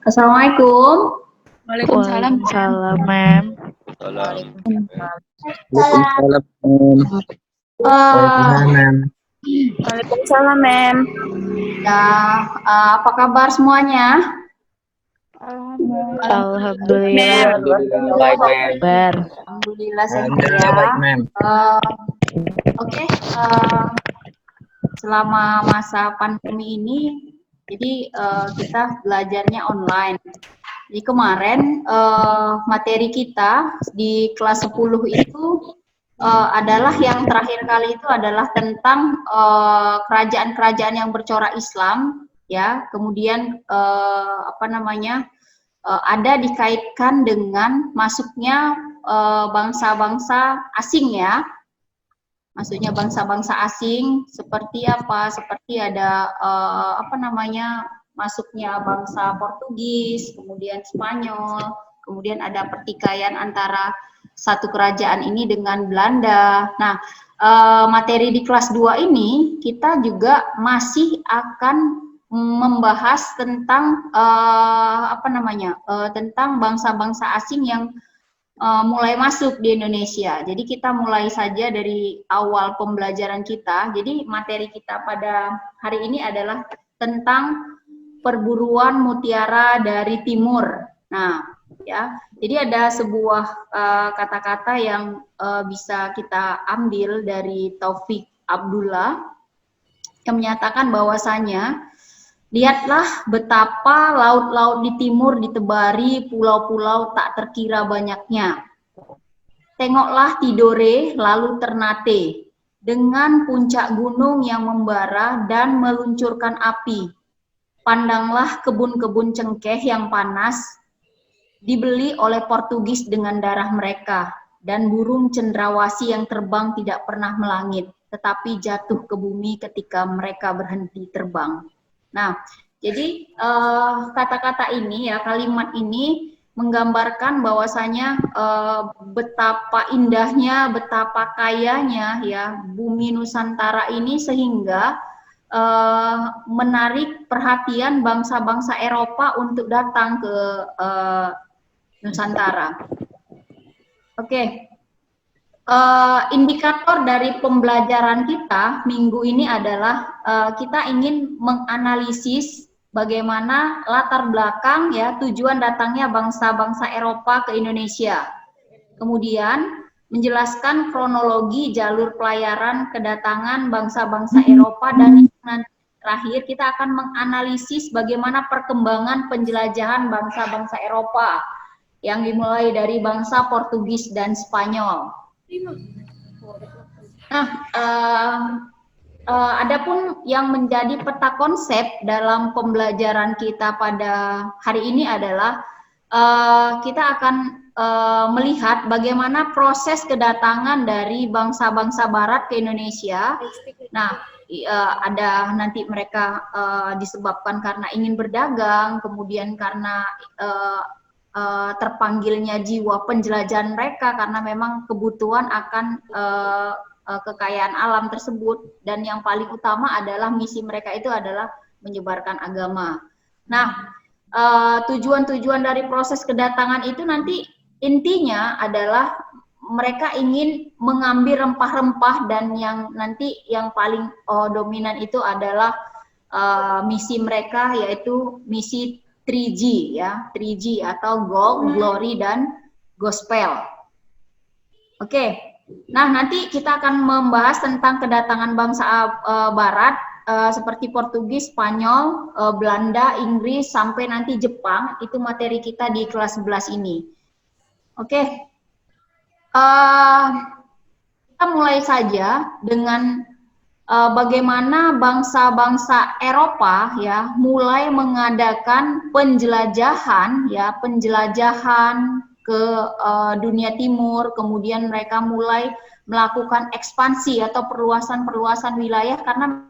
Assalamualaikum. Waalaikumsalam, Waalaikumsalam, Ma'am. Waalaikumsalam. Waalaikumsalam, Ma'am. Waalaikumsalam, Eh, Ma'am. Waalaikumsalam, Mem. ya, apa kabar semuanya? Alhamdulillah. Alhamdulillah baik, Ma'am. Kabar. Alhamdulillah sehat Alhamdulillah ya. baik, Ma'am. Oke, selama masa pandemi ini, jadi kita belajarnya online. Jadi kemarin materi kita di kelas 10 itu adalah yang terakhir kali itu adalah tentang kerajaan-kerajaan yang bercorak Islam, ya. Kemudian ada dikaitkan dengan masuknya bangsa-bangsa asing, ya. Maksudnya bangsa-bangsa asing seperti apa? Seperti ada masuknya bangsa Portugis, kemudian Spanyol, kemudian ada pertikaian antara satu kerajaan ini dengan Belanda. Nah, materi di kelas 2 ini kita juga masih akan membahas tentang tentang bangsa-bangsa asing yang mulai masuk di Indonesia. Jadi kita mulai saja dari awal pembelajaran kita. Jadi materi kita pada hari ini adalah tentang perburuan mutiara dari timur. Nah, ya. Jadi ada sebuah kata-kata yang bisa kita ambil dari Taufik Abdullah yang menyatakan bahwasanya lihatlah betapa laut-laut di timur ditebari pulau-pulau tak terkira banyaknya. Tengoklah Tidore lalu Ternate dengan puncak gunung yang membara dan meluncurkan api. Pandanglah kebun-kebun cengkeh yang panas dibeli oleh Portugis dengan darah mereka dan burung cendrawasih yang terbang tidak pernah melangit tetapi jatuh ke bumi ketika mereka berhenti terbang. Nah, jadi kata-kata ini ya, kalimat ini menggambarkan bahwasanya betapa indahnya, betapa kayanya ya bumi Nusantara ini sehingga menarik perhatian bangsa-bangsa Eropa untuk datang ke Nusantara. Oke. Indikator dari pembelajaran kita minggu ini adalah kita ingin menganalisis bagaimana latar belakang ya tujuan datangnya bangsa-bangsa Eropa ke Indonesia. Kemudian menjelaskan kronologi jalur pelayaran kedatangan bangsa-bangsa Eropa dan nanti terakhir kita akan menganalisis bagaimana perkembangan penjelajahan bangsa-bangsa Eropa yang dimulai dari bangsa Portugis dan Spanyol. Nah, adapun yang menjadi peta konsep dalam pembelajaran kita pada hari ini adalah kita akan melihat bagaimana proses kedatangan dari bangsa-bangsa Barat ke Indonesia. Nah, ada nanti mereka disebabkan karena ingin berdagang, kemudian karena terpanggilnya jiwa penjelajahan mereka karena memang kebutuhan akan kekayaan alam tersebut, dan yang paling utama adalah misi mereka itu adalah menyebarkan agama. Nah, tujuan-tujuan dari proses kedatangan itu nanti intinya adalah mereka ingin mengambil rempah-rempah, dan yang nanti yang paling dominan itu adalah misi mereka yaitu misi 3G ya, 3G atau Gold, Glory, dan Gospel. Oke, nah nanti kita akan membahas tentang kedatangan bangsa Barat seperti Portugis, Spanyol, Belanda, Inggris, sampai nanti Jepang. Itu materi kita di kelas 11 ini. Oke, kita mulai saja dengan bagaimana bangsa-bangsa Eropa ya mulai mengadakan penjelajahan ke dunia timur, kemudian mereka mulai melakukan ekspansi atau perluasan wilayah karena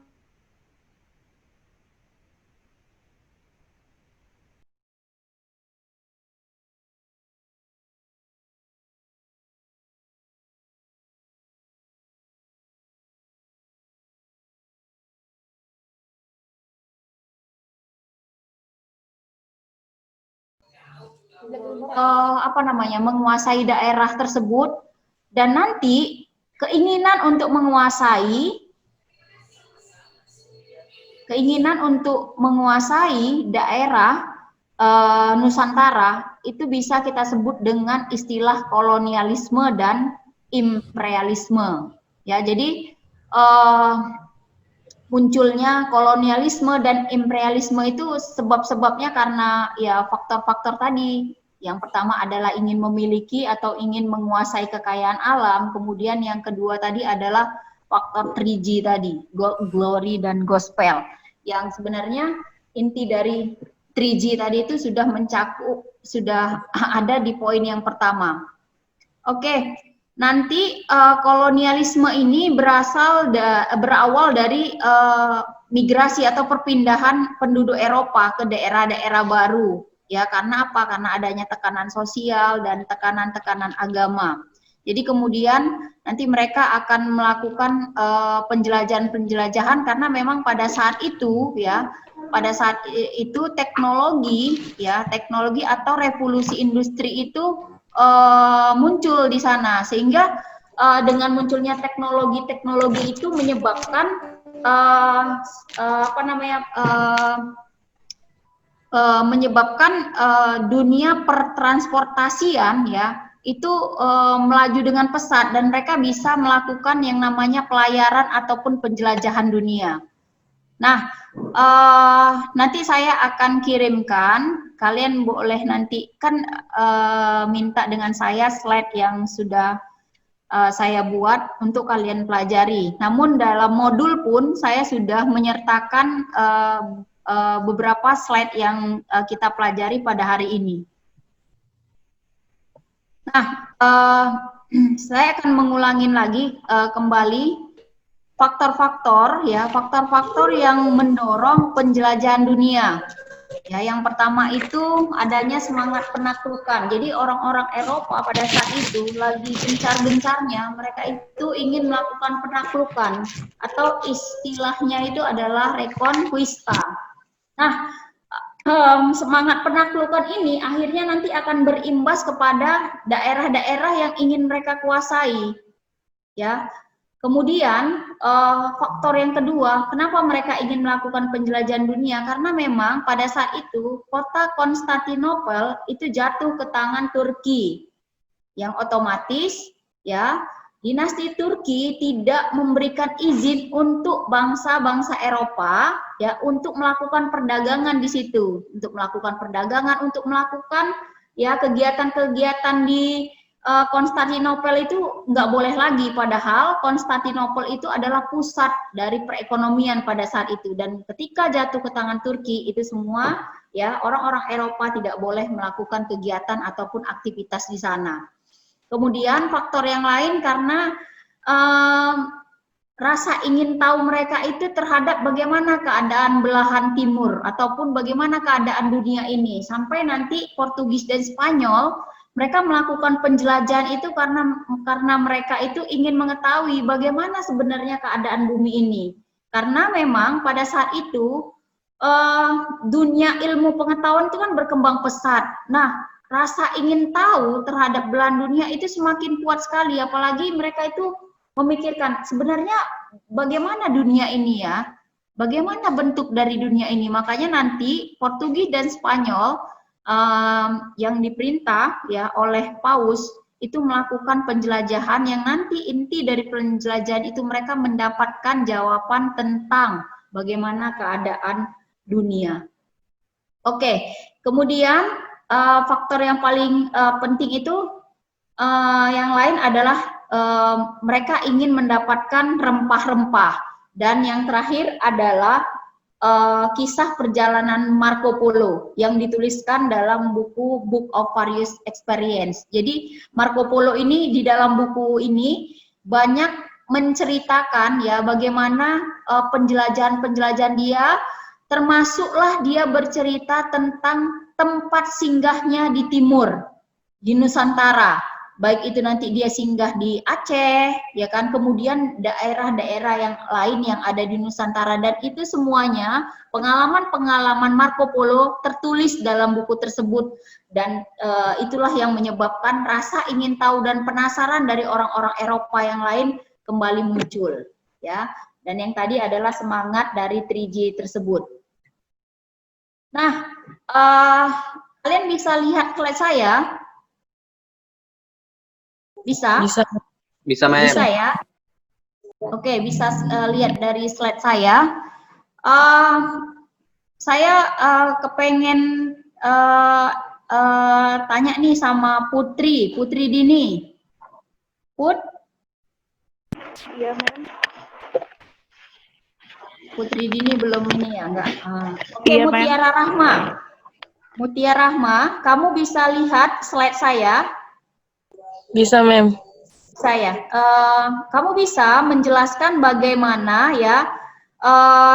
menguasai daerah tersebut, dan nanti keinginan untuk menguasai daerah Nusantara itu bisa kita sebut dengan istilah kolonialisme dan imperialisme. Ya, jadi munculnya kolonialisme dan imperialisme itu sebab-sebabnya karena ya faktor-faktor tadi. Yang pertama adalah ingin memiliki atau ingin menguasai kekayaan alam. Kemudian yang kedua tadi adalah faktor 3G tadi, glory dan gospel. Yang sebenarnya inti dari 3G tadi itu sudah mencakup, sudah ada di poin yang pertama. Oke, nanti kolonialisme ini berawal dari migrasi atau perpindahan penduduk Eropa ke daerah-daerah baru. Ya, karena apa? Karena adanya tekanan sosial dan tekanan-tekanan agama. Jadi kemudian nanti mereka akan melakukan penjelajahan-penjelajahan karena memang pada saat itu teknologi atau revolusi industri itu muncul di sana, sehingga dengan munculnya teknologi itu menyebabkan dunia pertransportasian ya itu melaju dengan pesat, dan mereka bisa melakukan yang namanya pelayaran ataupun penjelajahan dunia. Nah, nanti saya akan kirimkan, kalian boleh nanti kan minta dengan saya slide yang sudah saya buat untuk kalian pelajari. Namun dalam modul pun saya sudah menyertakan beberapa slide yang kita pelajari pada hari ini. Nah, saya akan mengulangin lagi kembali faktor-faktor yang mendorong penjelajahan dunia. Ya, yang pertama itu adanya semangat penaklukan. Jadi orang-orang Eropa pada saat itu lagi gencar-gencarnya mereka itu ingin melakukan penaklukan, atau istilahnya itu adalah reconquista. Nah, semangat penaklukan ini akhirnya nanti akan berimbas kepada daerah-daerah yang ingin mereka kuasai. Ya. Kemudian faktor yang kedua, kenapa mereka ingin melakukan penjelajahan dunia? Karena memang pada saat itu kota Konstantinopel itu jatuh ke tangan Turki, yang otomatis ya dinasti Turki tidak memberikan izin untuk bangsa-bangsa Eropa ya untuk melakukan perdagangan di situ, untuk melakukan ya kegiatan-kegiatan di Konstantinopel itu nggak boleh lagi, padahal Konstantinopel itu adalah pusat dari perekonomian pada saat itu, dan ketika jatuh ke tangan Turki itu semua ya orang-orang Eropa tidak boleh melakukan kegiatan ataupun aktivitas di sana. Kemudian faktor yang lain karena rasa ingin tahu mereka itu terhadap bagaimana keadaan belahan timur ataupun bagaimana keadaan dunia ini, sampai nanti Portugis dan Spanyol mereka melakukan penjelajahan itu karena mereka itu ingin mengetahui bagaimana sebenarnya keadaan bumi ini. Karena memang pada saat itu dunia ilmu pengetahuan itu kan berkembang pesat. Nah, rasa ingin tahu terhadap belahan dunia itu semakin kuat sekali, apalagi mereka itu memikirkan sebenarnya bagaimana dunia ini ya, bagaimana bentuk dari dunia ini. Makanya nanti Portugis dan Spanyol yang diperintah ya oleh Paus itu melakukan penjelajahan, yang nanti inti dari penjelajahan itu mereka mendapatkan jawaban tentang bagaimana keadaan dunia. Oke, kemudian faktor yang paling penting itu yang lain adalah mereka ingin mendapatkan rempah-rempah, dan yang terakhir adalah kisah perjalanan Marco Polo yang dituliskan dalam buku Book of Various Experience. Jadi Marco Polo ini di dalam buku ini banyak menceritakan ya bagaimana penjelajahan-penjelajahan dia, termasuklah dia bercerita tentang tempat singgahnya di timur, di Nusantara, baik itu nanti dia singgah di Aceh, ya kan, kemudian daerah-daerah yang lain yang ada di Nusantara, dan itu semuanya pengalaman-pengalaman Marco Polo tertulis dalam buku tersebut, dan itulah yang menyebabkan rasa ingin tahu dan penasaran dari orang-orang Eropa yang lain kembali muncul, ya. Dan yang tadi adalah semangat dari 3G tersebut. Nah, kalian bisa lihat slide saya? Bisa? Bisa, Mem. Bisa ya? Oke, bisa lihat dari slide saya. Saya kepengen tanya nih sama Putri Dini. Put? Iya, Mem. Putri Dini belum ini ya, enggak? Oke, Iya, Mem. Mutiara Rahma. Mutiara Rahma, kamu bisa lihat slide saya? Bisa, Mem. Saya, kamu bisa menjelaskan bagaimana ya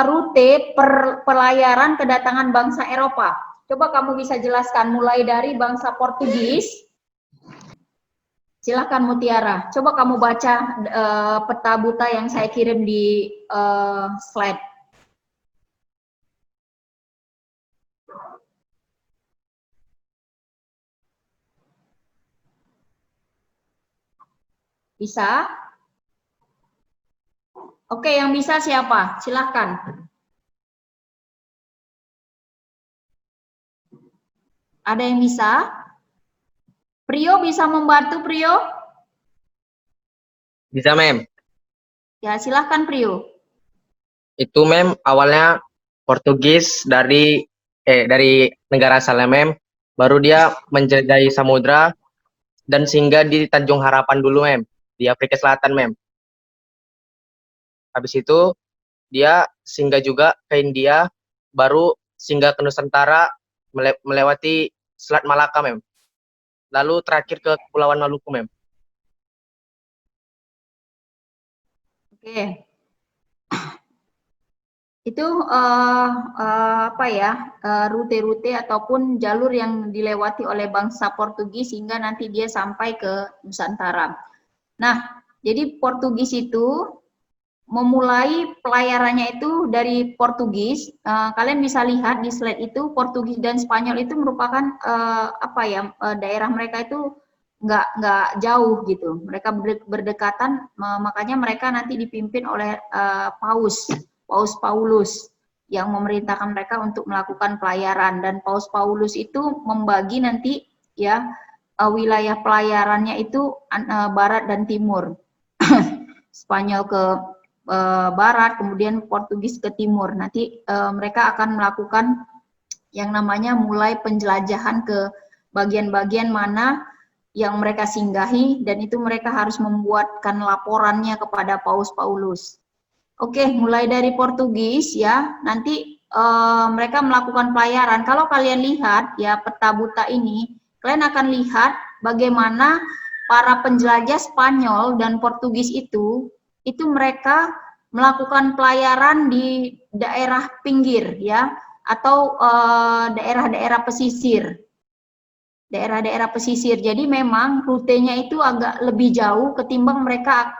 rute pelayaran kedatangan bangsa Eropa. Coba kamu bisa jelaskan mulai dari bangsa Portugis. Silakan Mutiara. Coba kamu baca peta buta yang saya kirim di slide. Bisa? Oke, yang bisa siapa? Silakan. Ada yang bisa? Prio bisa membantu, Prio? Bisa, Mem. Ya, silakan Prio. Itu, Mem, awalnya Portugis dari negara asalnya, Mem. Baru dia menjelajahi samudra dan singgah di Tanjung Harapan dulu, Mem, di Afrika Selatan, Mem. Habis itu dia singgah juga ke India, baru singgah ke Nusantara melewati Selat Malaka, Mem. Lalu terakhir ke Kepulauan Maluku, Mem. Oke. Itu apa ya, rute-rute ataupun jalur yang dilewati oleh bangsa Portugis sehingga nanti dia sampai ke Nusantara. Nah, jadi Portugis itu memulai pelayarannya itu dari Portugis. Kalian bisa lihat di slide itu, Portugis dan Spanyol itu merupakan apa ya, daerah mereka itu nggak jauh gitu. Mereka berdekatan, makanya mereka nanti dipimpin oleh Paus Paulus yang memerintahkan mereka untuk melakukan pelayaran, dan Paus Paulus itu membagi nanti ya wilayah pelayarannya itu barat dan timur. Spanyol ke barat, kemudian Portugis ke timur. Nanti mereka akan melakukan yang namanya mulai penjelajahan ke bagian-bagian mana yang mereka singgahi, dan itu mereka harus membuatkan laporannya kepada Paus Paulus. Oke, mulai dari Portugis ya, nanti mereka melakukan pelayaran. Kalau kalian lihat ya peta buta ini, kalian akan lihat bagaimana para penjelajah Spanyol dan Portugis itu mereka melakukan pelayaran di daerah pinggir ya, atau daerah-daerah pesisir. Daerah-daerah pesisir. Jadi memang rutenya itu agak lebih jauh ketimbang mereka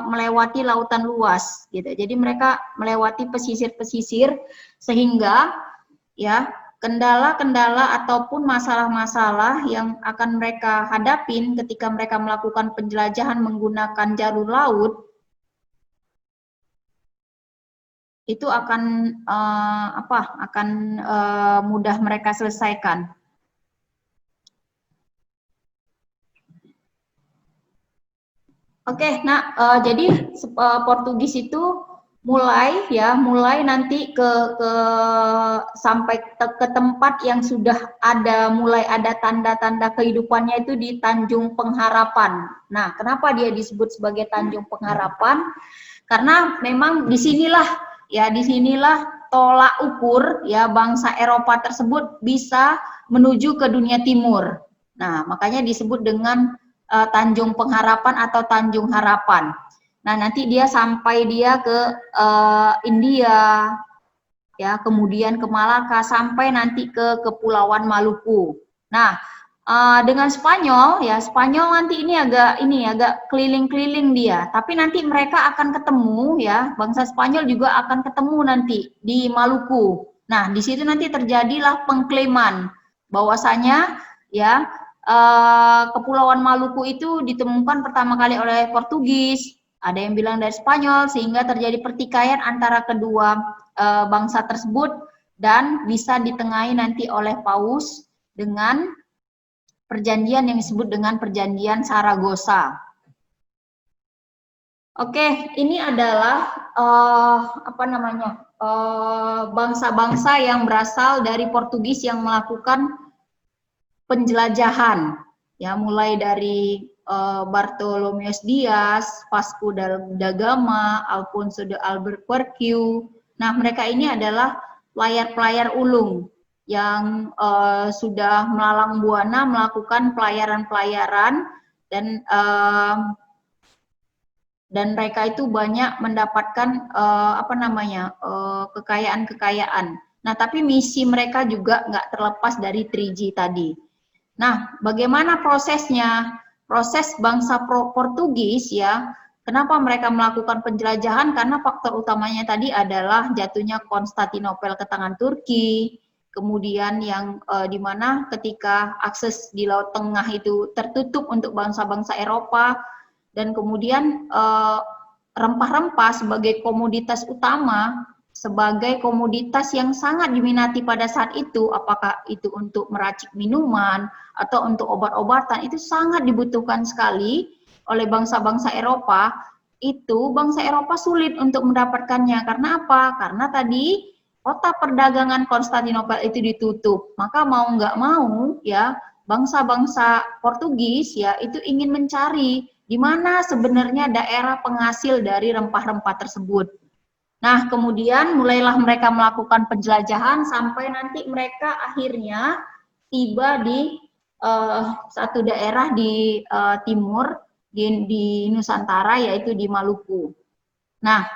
melewati lautan luas gitu. Jadi mereka melewati pesisir-pesisir, sehingga ya kendala-kendala ataupun masalah-masalah yang akan mereka hadapin ketika mereka melakukan penjelajahan menggunakan jalur laut itu akan mudah mereka selesaikan. Oke, nah jadi Portugis itu mulai nanti sampai ke tempat yang sudah mulai ada tanda-tanda kehidupannya itu di Tanjung Pengharapan. Nah, kenapa dia disebut sebagai Tanjung Pengharapan? Karena memang disinilah tolak ukur ya bangsa Eropa tersebut bisa menuju ke dunia timur. Nah, makanya disebut dengan Tanjung Pengharapan atau Tanjung Harapan. Nah, nanti dia sampai ke India, ya, kemudian ke Malaka, sampai nanti ke Kepulauan Maluku. Nah, Dengan Spanyol ya, Spanyol nanti ini agak keliling-keliling dia, tapi nanti mereka akan ketemu ya, bangsa Spanyol juga akan ketemu nanti di Maluku. Nah, di situ nanti terjadilah pengklaiman bahwasanya ya Kepulauan Maluku itu ditemukan pertama kali oleh Portugis, ada yang bilang dari Spanyol, sehingga terjadi pertikaian antara kedua bangsa tersebut dan bisa ditengahi nanti oleh Paus dengan perjanjian yang disebut dengan perjanjian Saragossa. Oke, ini adalah bangsa-bangsa yang berasal dari Portugis yang melakukan penjelajahan, ya mulai dari Bartolomeu Dias, Vasco da Gama, Alfonso de Albuquerque. Nah, mereka ini adalah pelayar-pelayar ulung yang sudah melalang buana melakukan pelayaran-pelayaran dan mereka itu banyak mendapatkan kekayaan-kekayaan. Nah, tapi misi mereka juga nggak terlepas dari 3G tadi. Nah, bagaimana prosesnya? Proses bangsa Portugis ya, kenapa mereka melakukan penjelajahan? Karena faktor utamanya tadi adalah jatuhnya Konstantinopel ke tangan Turki, kemudian yang dimana ketika akses di Laut Tengah itu tertutup untuk bangsa-bangsa Eropa, dan kemudian rempah-rempah sebagai komoditas utama, sebagai komoditas yang sangat diminati pada saat itu, apakah itu untuk meracik minuman atau untuk obat-obatan, itu sangat dibutuhkan sekali oleh bangsa-bangsa Eropa. Itu bangsa Eropa sulit untuk mendapatkannya. Karena apa? Karena tadi kota perdagangan Konstantinopel itu ditutup, maka mau nggak mau ya bangsa-bangsa Portugis ya itu ingin mencari di mana sebenarnya daerah penghasil dari rempah-rempah tersebut. Nah, kemudian mulailah mereka melakukan penjelajahan sampai nanti mereka akhirnya tiba di satu daerah di timur di Nusantara, yaitu di Maluku. Nah,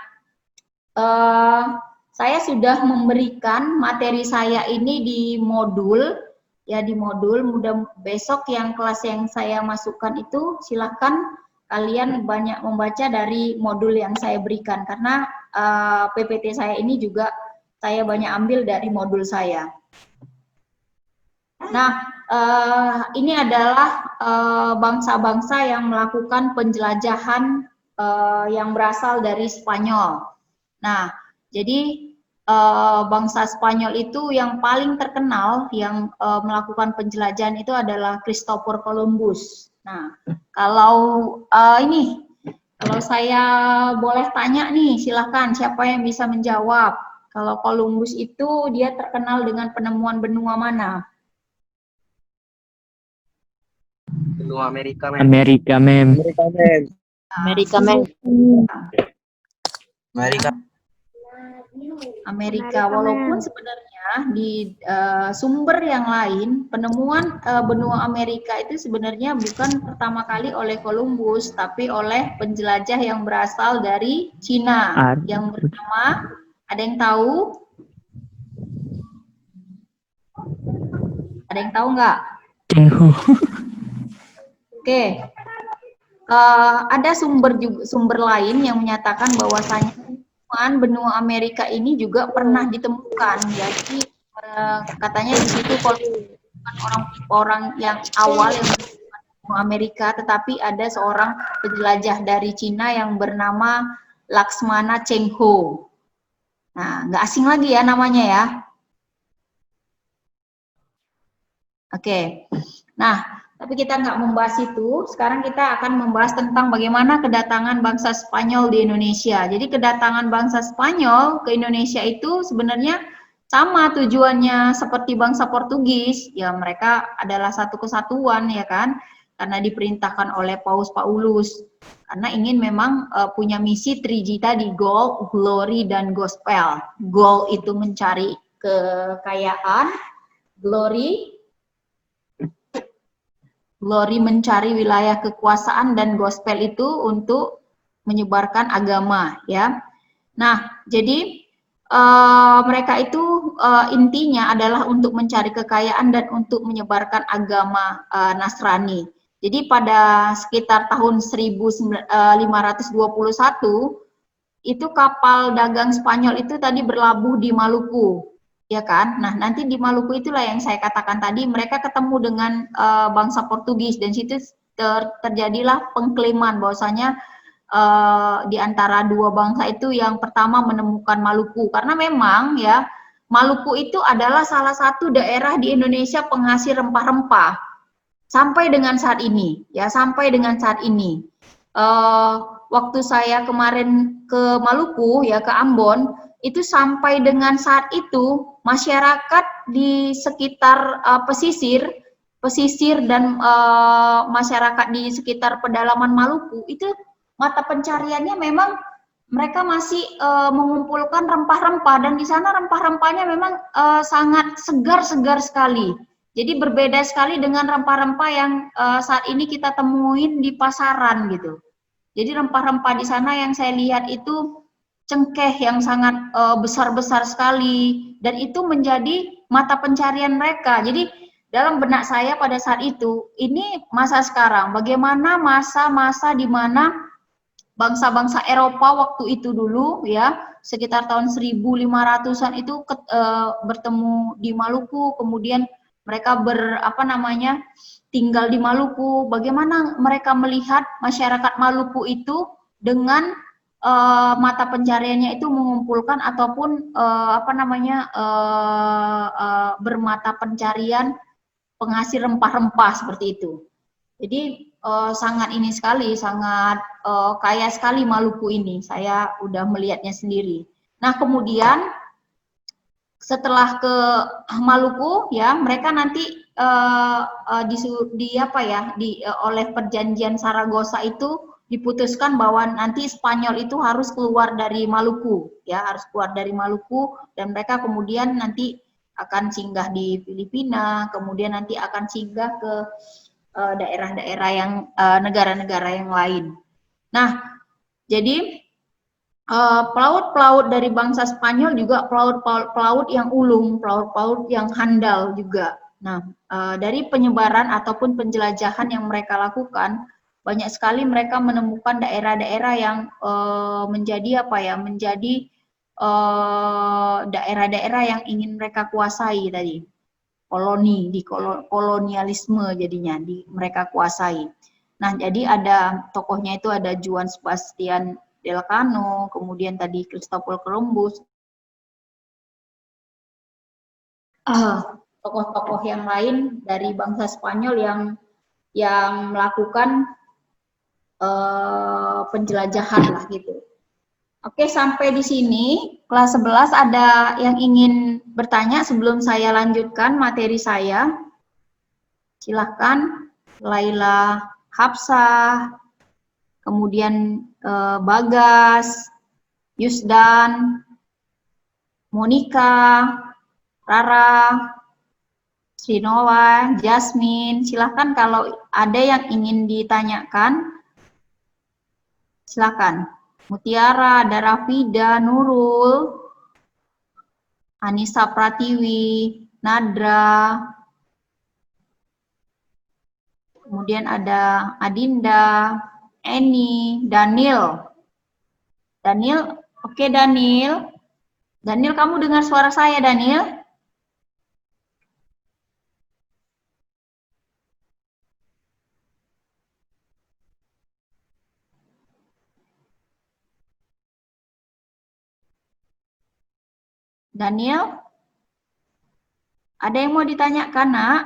saya sudah memberikan materi saya ini di modul, mudah besok yang kelas yang saya masukkan itu silahkan kalian banyak membaca dari modul yang saya berikan, karena PPT saya ini juga saya banyak ambil dari modul saya. Nah, ini adalah bangsa-bangsa yang melakukan penjelajahan yang berasal dari Spanyol. Nah, jadi bangsa Spanyol itu yang paling terkenal yang melakukan penjelajahan itu adalah Christopher Columbus. Nah, kalau kalau saya boleh tanya nih, silakan siapa yang bisa menjawab. Kalau Columbus itu dia terkenal dengan penemuan benua mana? Benua Amerika, Mem. Amerika, Mem. Amerika, Mem. Amerika, Mem. Amerika, walaupun sebenarnya di sumber yang lain penemuan benua Amerika itu sebenarnya bukan pertama kali oleh Columbus, tapi oleh penjelajah yang berasal dari Cina yang bernama, ada yang tahu? Ada yang tahu nggak? Oke. Ada sumber lain yang menyatakan bahwasanya benua Amerika ini juga pernah ditemukan. Jadi katanya di situ bukan orang yang awal yang menemukan benua Amerika, tetapi ada seorang penjelajah dari Cina yang bernama Laksmana Cheng Ho. Nah, nggak asing lagi ya namanya ya. Oke. Nah, tapi kita nggak membahas itu. Sekarang kita akan membahas tentang bagaimana kedatangan bangsa Spanyol di Indonesia. Jadi kedatangan bangsa Spanyol ke Indonesia itu sebenarnya sama tujuannya seperti bangsa Portugis. Ya, mereka adalah satu kesatuan, ya kan? Karena diperintahkan oleh Paus Paulus. Karena ingin memang punya misi 3G tadi, gold, glory, dan gospel. Gold itu mencari kekayaan, glory mencari wilayah kekuasaan, dan gospel itu untuk menyebarkan agama, ya. Nah, jadi mereka itu intinya adalah untuk mencari kekayaan dan untuk menyebarkan agama Nasrani. Jadi pada sekitar tahun 1521 itu kapal dagang Spanyol itu tadi berlabuh di Maluku, ya kan? Nah, nanti di Maluku itulah yang saya katakan tadi mereka ketemu dengan bangsa Portugis dan situ terjadilah pengklaiman bahwasanya di antara dua bangsa itu yang pertama menemukan Maluku karena memang ya Maluku itu adalah salah satu daerah di Indonesia penghasil rempah-rempah sampai dengan saat ini ya sampai dengan saat ini. Waktu saya kemarin ke Maluku ya ke Ambon itu sampai dengan saat itu masyarakat di sekitar pesisir dan masyarakat di sekitar pedalaman Maluku itu mata pencariannya memang mereka masih mengumpulkan rempah-rempah dan di sana rempah-rempahnya memang sangat segar-segar sekali. Jadi berbeda sekali dengan rempah-rempah yang saat ini kita temuin di pasaran gitu. Jadi rempah-rempah di sana yang saya lihat itu cengkeh yang sangat besar-besar sekali dan itu menjadi mata pencarian mereka. Jadi dalam benak saya pada saat itu, ini masa sekarang, bagaimana masa-masa di mana bangsa-bangsa Eropa waktu itu dulu ya sekitar tahun 1500-an itu bertemu di Maluku, kemudian mereka tinggal di Maluku. Bagaimana mereka melihat masyarakat Maluku itu dengan mata pencariannya itu mengumpulkan ataupun bermata pencarian penghasil rempah-rempah seperti itu. Jadi sangat ini sekali, sangat kaya sekali Maluku ini. Saya udah melihatnya sendiri. Nah, kemudian setelah ke Maluku ya, mereka nanti oleh perjanjian Saragossa itu diputuskan bahwa nanti Spanyol itu harus keluar dari Maluku, ya, harus keluar dari Maluku dan mereka kemudian nanti akan singgah di Filipina, kemudian nanti akan singgah ke daerah-daerah yang negara-negara yang lain. Nah, jadi pelaut-pelaut dari bangsa Spanyol juga pelaut yang ulung, pelaut-pelaut yang handal juga. Nah, dari penyebaran ataupun penjelajahan yang mereka lakukan, banyak sekali mereka menemukan daerah-daerah yang menjadi daerah-daerah yang ingin mereka kuasai tadi. Kolonialisme jadinya mereka kuasai. Nah, jadi ada tokohnya itu ada Juan Sebastian Elcano, kemudian tadi Christopher Columbus, tokoh-tokoh yang lain dari bangsa Spanyol yang melakukan penjelajahan lah gitu. Oke, sampai di sini kelas 11 ada yang ingin bertanya sebelum saya lanjutkan materi saya. Silahkan, Laila Hafsah, kemudian Bagas, Yusdan, Monica, Rara, Srinowa, Jasmine. Silahkan kalau ada yang ingin ditanyakan, silahkan. Mutiara, Darafida, Nurul, Anissa Pratiwi, Nadra, kemudian ada Adinda, Eni, Daniel. Daniel, oke Daniel. Daniel, kamu dengar suara saya, Daniel? Daniel? Ada yang mau ditanyakan, Nak?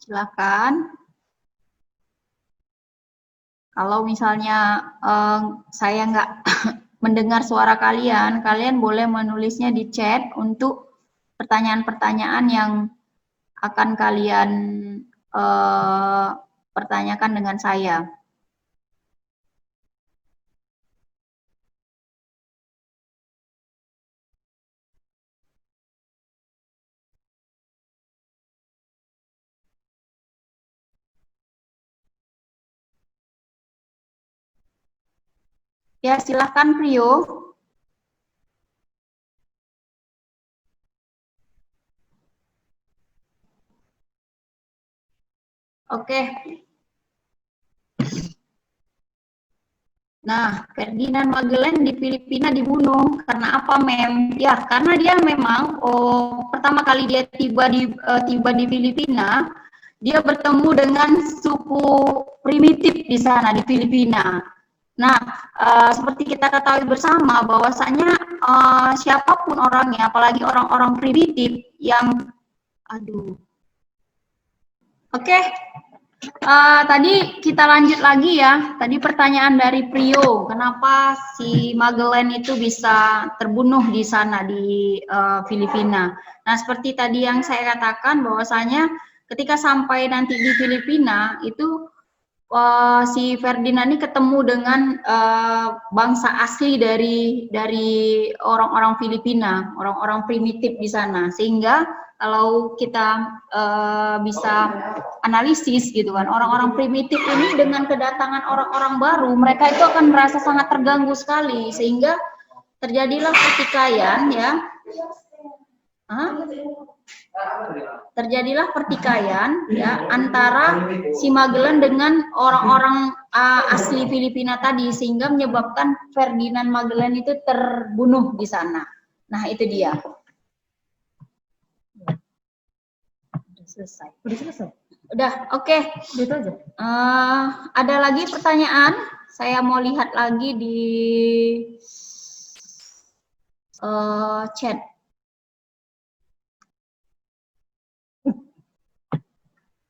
Silakan. Kalau misalnya saya nggak mendengar suara kalian, kalian boleh menulisnya di chat untuk pertanyaan-pertanyaan yang akan kalian pertanyakan dengan saya. Ya, silahkan Prio. Oke. Nah, Ferdinand Magellan di Filipina dibunuh karena apa, Mem? Ya, karena dia memang pertama kali dia tiba di Filipina, dia bertemu dengan suku primitif di sana di Filipina. Nah, seperti kita ketahui bersama bahwasanya siapapun orangnya, apalagi orang-orang primitif yang, Oke. Tadi kita lanjut lagi ya. Tadi pertanyaan dari Prio, kenapa si Magellan itu bisa terbunuh di sana di Filipina. Nah, seperti tadi yang saya katakan bahwasanya ketika sampai nanti di Filipina itu si Ferdinand ini ketemu dengan bangsa asli dari orang-orang Filipina, orang-orang primitif di sana, sehingga kalau kita bisa analisis gitu kan, orang-orang primitif ini dengan kedatangan orang-orang baru, mereka itu akan merasa sangat terganggu sekali, sehingga terjadilah pertikaian ya. Terjadilah pertikaian ya antara si Magellan dengan orang-orang asli Filipina tadi, sehingga menyebabkan Ferdinand Magellan itu terbunuh di sana. Nah, itu dia. Selesai. Udah, oke. Gitu aja. Ada lagi pertanyaan? Saya mau lihat lagi di chat.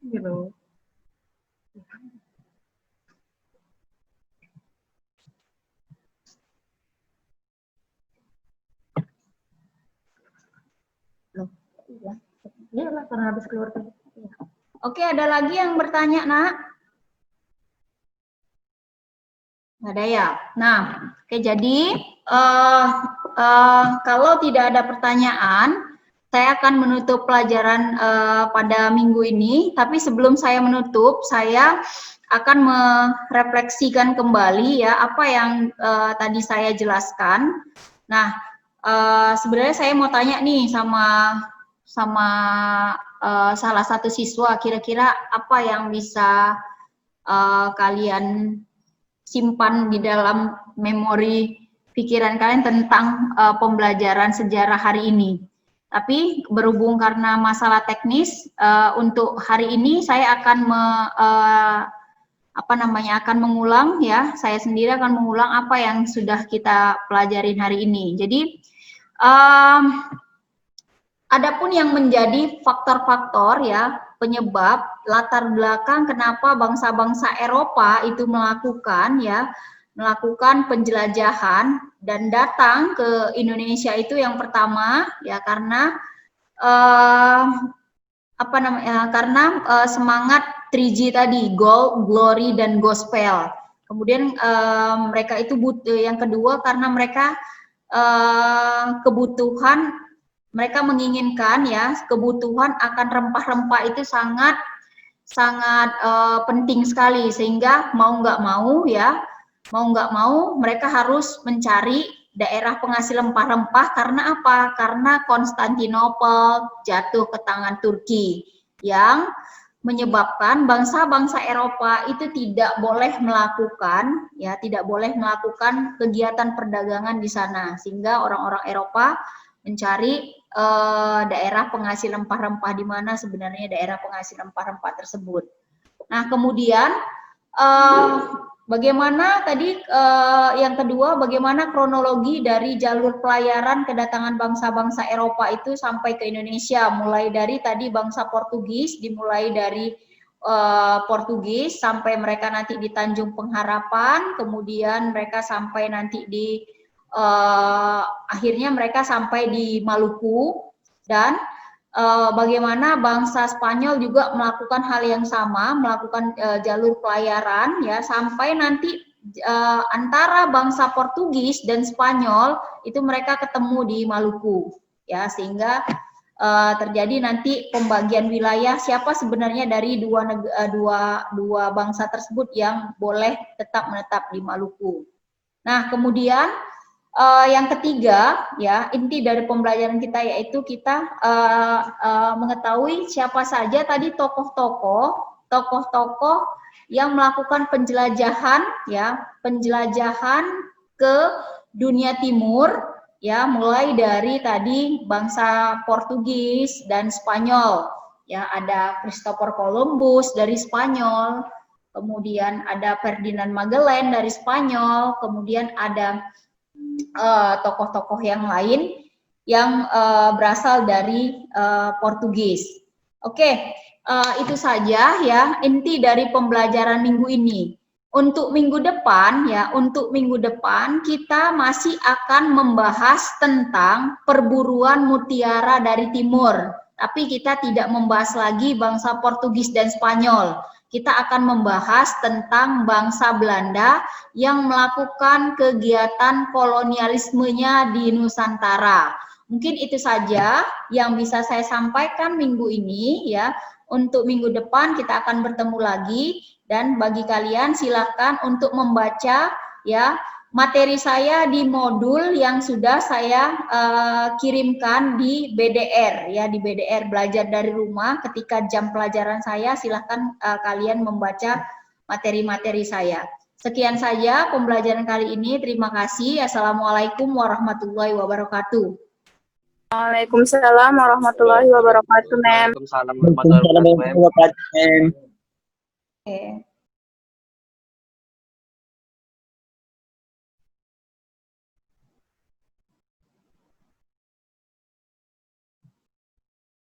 Gitu. Loh, iya lah, karena habis keluar tadi. Oke, ada lagi yang bertanya, Nak? Nggak ada ya? Nah, oke, jadi kalau tidak ada pertanyaan, saya akan menutup pelajaran pada minggu ini. Tapi sebelum saya menutup, saya akan merefleksikan kembali ya apa yang tadi saya jelaskan. Nah, sebenarnya saya mau tanya nih sama salah satu siswa, kira-kira apa yang bisa kalian simpan di dalam memori pikiran kalian tentang pembelajaran sejarah hari ini. Tapi berhubung karena masalah teknis, untuk hari ini saya akan akan mengulang ya, saya sendiri akan mengulang apa yang sudah kita pelajarin hari ini. Jadi adapun yang menjadi faktor-faktor ya, penyebab latar belakang kenapa bangsa-bangsa Eropa itu melakukan penjelajahan dan datang ke Indonesia itu, yang pertama ya karena semangat 3G tadi, gold, glory, dan gospel. Kemudian mereka itu yang kedua karena mereka mereka menginginkan ya, kebutuhan akan rempah-rempah itu sangat penting sekali, sehingga mau nggak mau mereka harus mencari daerah penghasil rempah-rempah. Karena apa? Karena Konstantinopel jatuh ke tangan Turki, yang menyebabkan bangsa-bangsa Eropa itu tidak boleh melakukan kegiatan perdagangan di sana, sehingga orang-orang Eropa mencari daerah penghasil rempah-rempah, di mana sebenarnya daerah penghasil rempah-rempah tersebut. Nah, kemudian bagaimana tadi yang kedua, bagaimana kronologi dari jalur pelayaran kedatangan bangsa-bangsa Eropa itu sampai ke Indonesia, mulai dari tadi bangsa Portugis, dimulai dari Portugis sampai mereka nanti di Tanjung Pengharapan, kemudian mereka sampai nanti di akhirnya mereka sampai di Maluku, dan bagaimana bangsa Spanyol juga melakukan hal yang sama, melakukan jalur pelayaran ya, sampai nanti antara bangsa Portugis dan Spanyol itu mereka ketemu di Maluku ya, sehingga terjadi nanti pembagian wilayah, siapa sebenarnya dari dua bangsa tersebut yang boleh tetap menetap di Maluku. Nah, kemudian yang ketiga, ya, inti dari pembelajaran kita yaitu kita mengetahui siapa saja tadi tokoh-tokoh yang melakukan penjelajahan, ya, penjelajahan ke dunia timur, ya, mulai dari tadi bangsa Portugis dan Spanyol, ya, ada Christopher Columbus dari Spanyol, kemudian ada Ferdinand Magellan dari Spanyol, kemudian ada tokoh-tokoh yang lain yang berasal dari Portugis. Oke, itu saja ya inti dari pembelajaran minggu ini. Untuk minggu depan ya, untuk minggu depan kita masih akan membahas tentang perburuan mutiara dari timur. Tapi kita tidak membahas lagi bangsa Portugis dan Spanyol. Kita akan membahas tentang bangsa Belanda yang melakukan kegiatan kolonialismenya di Nusantara. Mungkin itu saja yang bisa saya sampaikan minggu ini ya. Untuk minggu depan kita akan bertemu lagi dan bagi kalian silakan untuk membaca ya materi saya di modul yang sudah saya kirimkan di BDR ya, di BDR belajar dari rumah. Ketika jam pelajaran saya silahkan kalian membaca materi-materi saya. Sekian saja pembelajaran kali ini. Terima kasih. Assalamualaikum warahmatullahi wabarakatuh. Waalaikumsalam warahmatullahi wabarakatuh, Mem. Waalaikumsalam warahmatullahi wabarakatuh, Mem. Oke.